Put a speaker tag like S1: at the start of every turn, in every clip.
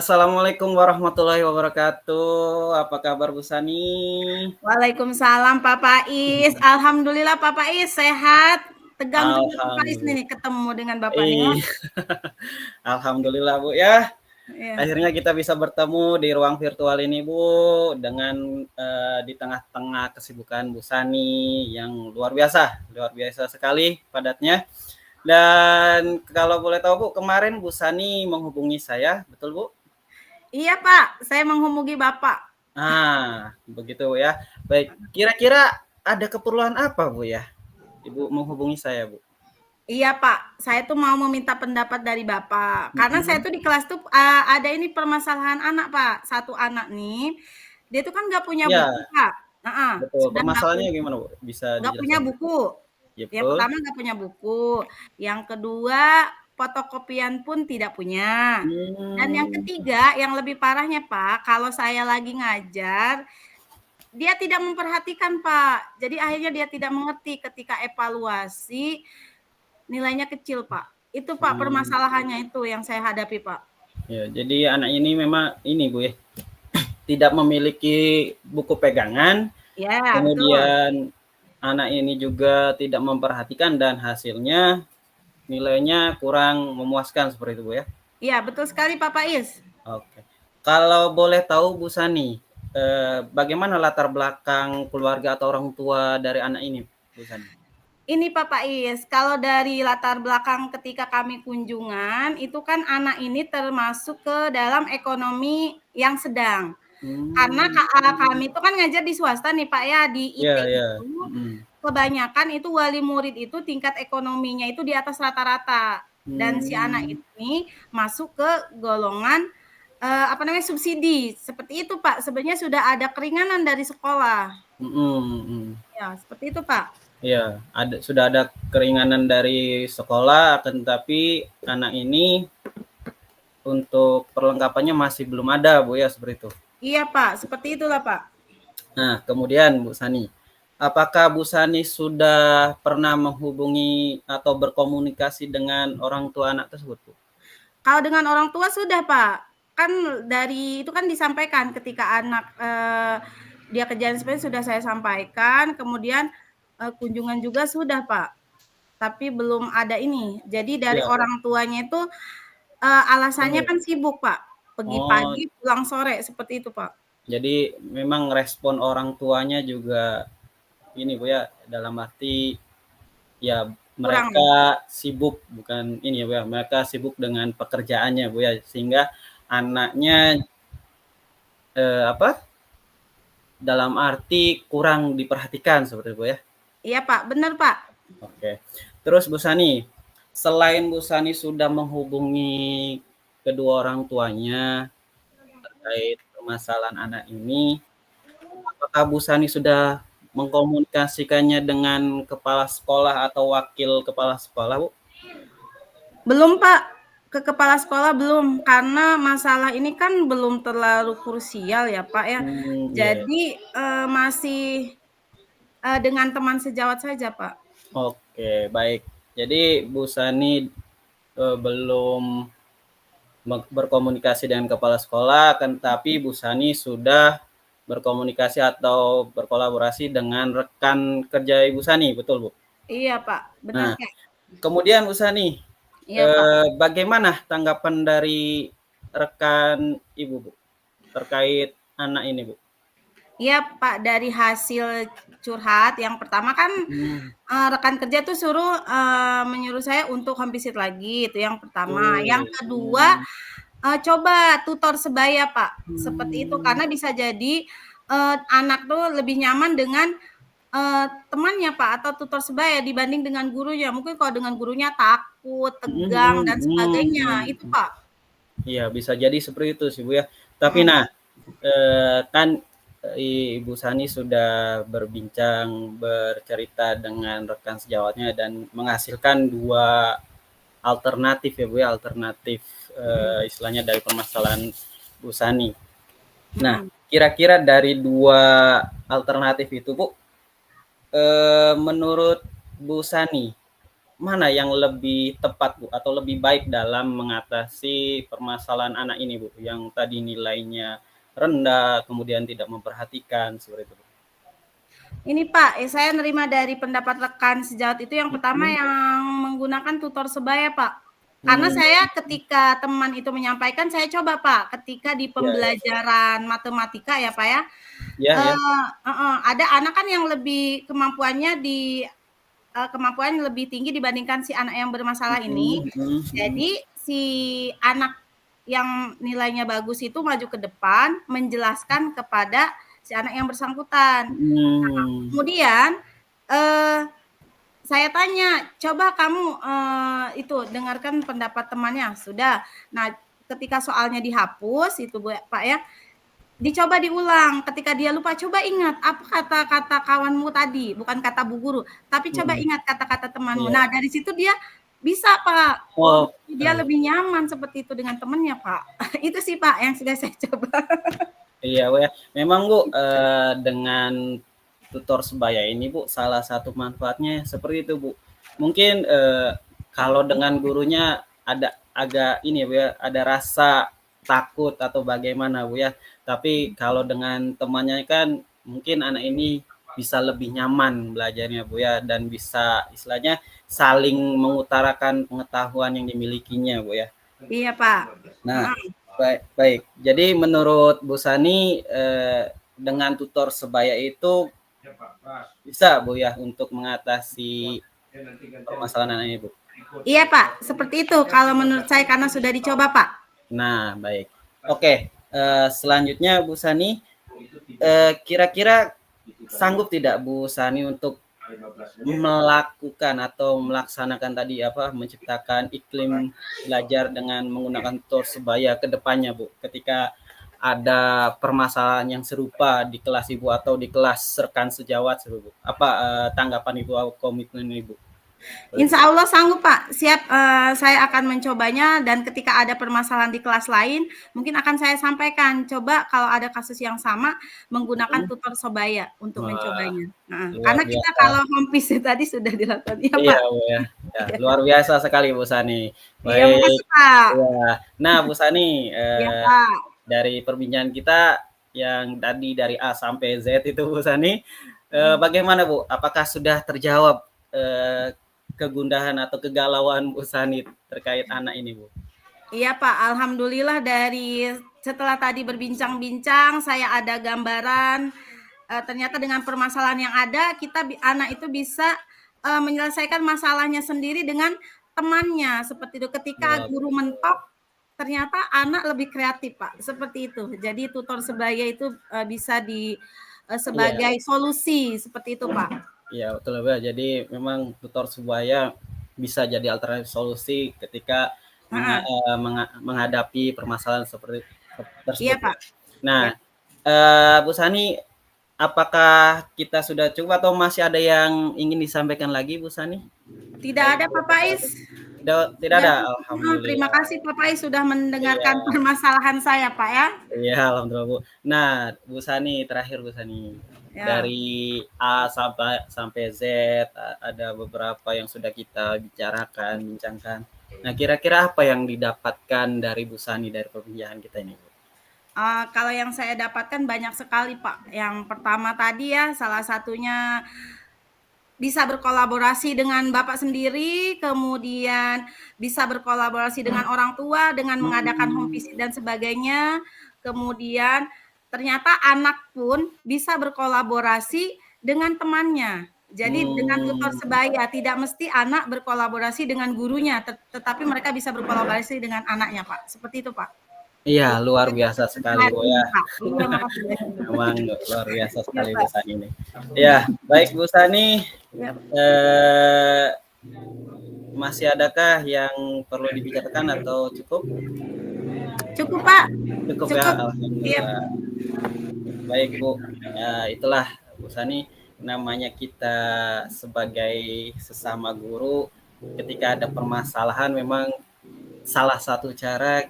S1: Assalamualaikum warahmatullahi wabarakatuh. Apa kabar Bu Sani?
S2: Waalaikumsalam Pak Pais. Alhamdulillah Pak Pais sehat. Tegang juga Pak Pais
S1: Alhamdulillah.
S2: nih ketemu dengan Bapak nih. Oh.
S1: Alhamdulillah Bu ya.
S2: Iya.
S1: Akhirnya kita bisa bertemu di ruang virtual ini Bu dengan di tengah-tengah kesibukan Bu Sani yang luar biasa sekali padatnya. Dan kalau boleh tahu Bu, kemarin Bu Sani menghubungi saya, betul Bu?
S2: Iya Pak, saya menghubungi Bapak.
S1: Begitu Bu ya. Baik, kira-kira ada keperluan apa Bu ya? Ibu menghubungi saya Bu.
S2: Iya Pak, saya tuh mau meminta pendapat dari Bapak. Karena saya tuh di kelas tuh ada ini permasalahan anak Pak. Satu anak nih, dia tuh kan nggak punya
S1: Ya,
S2: buku Pak.
S1: betul.
S2: Sudah
S1: Permasalahannya gimana Bu? Bisa
S2: nggak punya
S1: dijelaskan?
S2: buku.
S1: Ya
S2: Yang
S1: betul.
S2: pertama nggak punya buku. Yang kedua fotokopian pun tidak punya. Dan yang
S1: Hmm,
S2: ketiga, yang lebih parahnya Pak, kalau saya lagi ngajar, dia tidak memperhatikan Pak. Jadi akhirnya dia tidak mengerti ketika evaluasi nilainya kecil Pak. Itu Pak
S1: hmm,
S2: permasalahannya itu yang saya hadapi Pak.
S1: ya, jadi anak ini memang ini Bu ya, tidak memiliki buku pegangan,
S2: Ya, betul.
S1: kemudian anak ini juga tidak memperhatikan dan hasilnya nilainya kurang memuaskan seperti itu Bu ya.
S2: Iya, betul sekali Pak Pais.
S1: Oke. Kalau boleh tahu Bu Sani, bagaimana latar belakang keluarga atau orang tua dari anak ini Bu Sani?
S2: Ini Pak Pais, kalau dari latar belakang ketika kami kunjungan, itu kan anak ini termasuk ke dalam ekonomi yang sedang. Karena
S1: Hmm,
S2: kami itu kan ngajar di swasta nih Pak ya, di IT
S1: ya ya,
S2: itu
S1: mhm.
S2: kebanyakan itu wali murid itu tingkat ekonominya itu di atas rata-rata. Dan si anak
S1: Hmm,
S2: ini masuk ke golongan apa namanya subsidi. Seperti itu Pak. Sebenarnya sudah ada keringanan dari sekolah.
S1: mhm mhm.
S2: Ya, seperti itu Pak.
S1: Iya, sudah ada keringanan dari sekolah, akan tetapi anak ini untuk perlengkapannya masih belum ada, Bu ya, seperti itu.
S2: Iya Pak, seperti itulah Pak.
S1: Nah, kemudian Bu Sani, apakah Bu Sani sudah pernah menghubungi atau berkomunikasi dengan orang tua anak tersebut, Bu?
S2: Kalau dengan orang tua sudah Pak. Kan dari itu kan disampaikan ketika anak dia kejadian seperti itu sudah saya sampaikan, kemudian kunjungan juga sudah Pak. Tapi belum ada ini. Jadi dari
S1: Iya.
S2: orang tuanya itu alasannya
S1: Oh,
S2: kan sibuk Pak. Pergi
S1: oh,
S2: pagi pulang sore seperti itu Pak.
S1: jadi memang respon orang tuanya juga ini, Bu ya, dalam arti ya
S2: Kurang.
S1: mereka sibuk, bukan ini ya Bu ya, mereka sibuk dengan pekerjaannya Bu ya, sehingga anaknya apa? Dalam arti kurang diperhatikan seperti itu Bu ya.
S2: Iya Pak, benar Pak.
S1: Oke. Terus Bu Sani, selain Bu Sani sudah menghubungi kedua orang tuanya terkait permasalahan anak ini, apakah Bu Sani sudah mengkomunikasikannya dengan kepala sekolah atau wakil kepala sekolah, Bu?
S2: Belum Pak. Ke kepala sekolah belum, karena masalah ini kan belum terlalu krusial ya Pak ya.
S1: Iya.
S2: Jadi masih dengan teman sejawat saja Pak.
S1: Oke, baik. Jadi Bu Sani belum berkomunikasi dengan kepala sekolah, kan tapi Bu Sani sudah berkomunikasi atau berkolaborasi dengan rekan kerja Ibu Sani, betul Bu?
S2: Iya Pak, benar
S1: Nah,
S2: Kak.
S1: kemudian Bu Sani,
S2: Iya Pak.
S1: bagaimana tanggapan dari rekan Ibu Bu terkait anak ini Bu?
S2: Iya Pak, dari hasil curhat yang pertama kan
S1: Hmm,
S2: rekan kerja tuh suruh menyuruh saya untuk home visit lagi, itu yang pertama. Yang
S1: betul.
S2: kedua, coba tutor sebaya Pak, seperti itu.
S1: Hmm,
S2: Karena bisa jadi anak tuh lebih nyaman dengan temannya Pak, atau tutor sebaya dibanding dengan gurunya. Mungkin kalau dengan gurunya takut, tegang, dan sebagainya, itu
S1: mhm.
S2: Pak.
S1: Iya, bisa jadi seperti itu sih Bu ya. Tapi
S2: Mhm.
S1: nah, kan Ibu Sani sudah berbincang, bercerita dengan rekan sejawatnya dan menghasilkan 2 alternatif ya Bu ya, alternatif,
S2: Mhm.
S1: istilahnya dari permasalahan Bu Sani. Nah,
S2: Mhm.
S1: kira-kira dari 2 alternatif itu Bu, menurut Bu Sani, mana yang lebih tepat Bu atau lebih baik dalam mengatasi permasalahan anak ini Bu, yang tadi nilainya rendah, kemudian tidak memperhatikan seperti itu Bu?
S2: Ini Pak, saya nerima dari pendapat rekan sejawat itu yang pertama
S1: Mhm.
S2: yang menggunakan tutor sebaya Pak. Karena
S1: Mmm,
S2: saya ketika teman itu menyampaikan, saya coba Pak, ketika di
S1: iya iya.
S2: pembelajaran matematika ya Pak ya,
S1: Iya iya.
S2: ada anak kan yang lebih kemampuan lebih tinggi dibandingkan si anak yang bermasalah ini.
S1: Mhm mhm mhm.
S2: Jadi si anak yang nilainya bagus itu maju ke depan menjelaskan kepada si anak yang bersangkutan.
S1: Mmm.
S2: Kemudian, eee, saya tanya, "Coba kamu, itu dengarkan pendapat temannya." Sudah. Nah, ketika soalnya dihapus itu Bu Pak ya, dicoba diulang, ketika dia lupa, "Coba ingat apa kata-kata kawanmu tadi?" Bukan kata bu guru, tapi "Coba
S1: Mhm.
S2: ingat kata-kata temanmu."
S1: Iya.
S2: Nah, dari situ dia bisa Pak. Oh,
S1: Oh,
S2: dia lebih nyaman seperti itu dengan temennya Pak. Itu sih Pak yang sudah saya coba.
S1: iya Bu ya. Memang Bu, dengan tutor sebaya ini Bu, salah satu manfaatnya seperti itu Bu. Mungkin, kalau dengan gurunya ada agak ini ya Bu ya, ada rasa takut atau bagaimana Bu ya. Tapi kalau dengan temannya kan mungkin anak ini bisa lebih nyaman belajarnya Bu ya, dan bisa istilahnya saling mengutarakan pengetahuan yang dimilikinya Bu ya.
S2: Iya Pak.
S1: Nah,
S2: Heeh.
S1: baik baik. Jadi menurut Bu Sani, dengan tutor sebaya itu bisa Bu ya untuk mengatasi permasalahan anak ini Bu?
S2: Iya Pak, seperti itu kalau menurut saya karena sudah dicoba Pak.
S1: Nah, baik. Oke, selanjutnya Bu Sani, kira-kira sanggup tidak Bu Sani untuk melakukan atau melaksanakan tadi apa, menciptakan iklim belajar dengan menggunakan tutor sebaya ke depannya Bu, ketika ada permasalahan yang serupa di kelas Ibu atau di kelas rekan sejawat Bu. Apa, tanggapan Ibu atau komitmen Ibu? Seperti
S2: Insya
S1: itu.
S2: Allah sanggup Pak, siap, saya akan mencobanya dan ketika ada permasalahan di kelas lain, mungkin akan saya sampaikan, coba kalau ada kasus yang sama menggunakan
S1: Mhm.
S2: tutor sebaya untuk
S1: Wah,
S2: mencobanya. Heeh,
S1: luar
S2: karena kita
S1: biasa.
S2: kalau home visit tadi sudah dilakukan. Iya
S1: Iya,
S2: Pak.
S1: Bu, ya. Ya,
S2: Iya.
S1: luar biasa sekali Bu Sani.
S2: Iya,
S1: Baik,
S2: makasih Pak.
S1: iya. Nah, Bu Sani,
S2: Iya Pak.
S1: dari perbincangan kita yang tadi dari A sampai Z itu Bu Sani,
S2: Mhm.
S1: bagaimana Bu? Apakah sudah terjawab, kegundahan atau kegalauan Bu Sani terkait anak ini Bu?
S2: Iya Pak, alhamdulillah dari setelah tadi berbincang-bincang, saya ada gambaran, ternyata dengan permasalahan yang ada, anak itu bisa, menyelesaikan masalahnya sendiri dengan temannya, seperti itu. Ketika
S1: Wah,
S2: guru mentok, ternyata anak lebih kreatif Pak, seperti itu. Jadi tutor sebaya itu, bisa
S1: iya.
S2: sebagai solusi, seperti itu Pak.
S1: Iya betul Mbak. Jadi memang tutor sebaya bisa jadi alternatif solusi ketika
S2: Heeh,
S1: menghadapi permasalahan seperti
S2: iya
S1: tersebut ya.
S2: Pak,
S1: Nah,
S2: iya.
S1: Bu Sani, apakah kita sudah cukup atau masih ada yang ingin disampaikan lagi Bu Sani?
S2: Tidak
S1: Baik
S2: ada
S1: Bu,
S2: Pak Faiz.
S1: tidak
S2: Sudah
S1: ada?
S2: cukup, terima
S1: Alhamdulillah.
S2: kasih Pak Faiz sudah mendengarkan
S1: Iya.
S2: permasalahan saya, Pak, ya.
S1: Iya, alhamdulillah Bu. Nah, Bu Sani, terakhir Bu Sani,
S2: Ya.
S1: dari A sampai sampai Z ada beberapa yang sudah kita bicarakan, bincangkan. Nah, kira-kira apa yang didapatkan dari Bu Sani dari perbincangan kita ini, Bu?
S2: Kalau yang saya dapatkan banyak sekali, Pak. Yang pertama tadi ya, salah satunya bisa berkolaborasi dengan Bapak sendiri, kemudian bisa berkolaborasi dengan orang tua, dengan mengadakan home
S1: Hmm,
S2: visit dan sebagainya. Kemudian ternyata anak pun bisa berkolaborasi dengan temannya. Jadi dengan tutor
S1: hmm,
S2: sebaya, tidak mesti anak berkolaborasi dengan gurunya, tetapi mereka bisa berkolaborasi dengan anaknya, Pak. Seperti itu, Pak.
S1: iya,
S2: Itu
S1: luar
S2: yang
S1: biasa sekali,
S2: hari
S1: Bu,
S2: ini,
S1: ya.
S2: Pak. Iya, makasih.
S1: Memang luar biasa
S2: Iya,
S1: sekali Bu
S2: Pak.
S1: Sani ini. Ya, baik Bu Sani,
S2: Iya.
S1: eh, masih adakah yang perlu dibicarakan atau cukup?
S2: Cukup, Pak.
S1: Cukup ya,
S2: Cukup. Iya.
S1: alhamdulillah. Baik Bu, ya itulah Bu Sani, namanya kita sebagai sesama guru, ketika ada permasalahan memang salah satu cara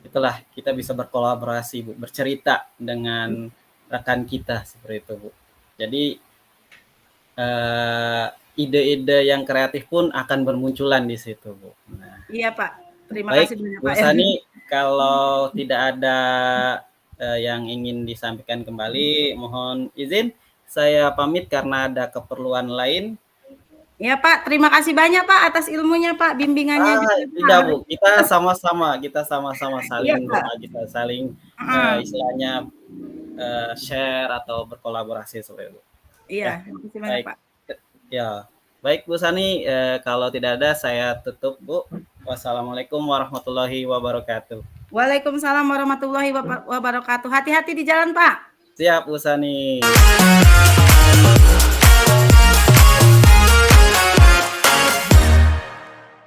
S1: itulah kita bisa berkolaborasi Bu, bercerita dengan rekan kita seperti itu Bu. Jadi, ide-ide yang kreatif pun akan bermunculan di situ, Bu. Nah,
S2: Iya, Pak. Terima
S1: baik,
S2: kasih banyak,
S1: Bu
S2: Pak, ya.
S1: Sani, kalau tidak ada yang ingin disampaikan kembali, mohon izin saya pamit karena ada keperluan lain.
S2: Iya, Pak. Terima kasih banyak, Pak, atas ilmunya, Pak, bimbingannya juga,
S1: Tidak,
S2: Pak.
S1: Bu. Kita sama-sama
S2: Iya,
S1: saling
S2: Pak.
S1: berbagi, saling
S2: Heeh.
S1: istilahnya share atau berkolaborasi seperti itu.
S2: Iya,
S1: Ya,
S2: terima kasih banyak,
S1: baik.
S2: Pak.
S1: Ya, baik Bu Sani, kalau tidak ada saya tutup, Bu. Wassalamualaikum warahmatullahi wabarakatuh.
S2: Waalaikumsalam warahmatullahi wabarakatuh. Hati-hati di jalan, Pak.
S1: Siap, Bu Sani.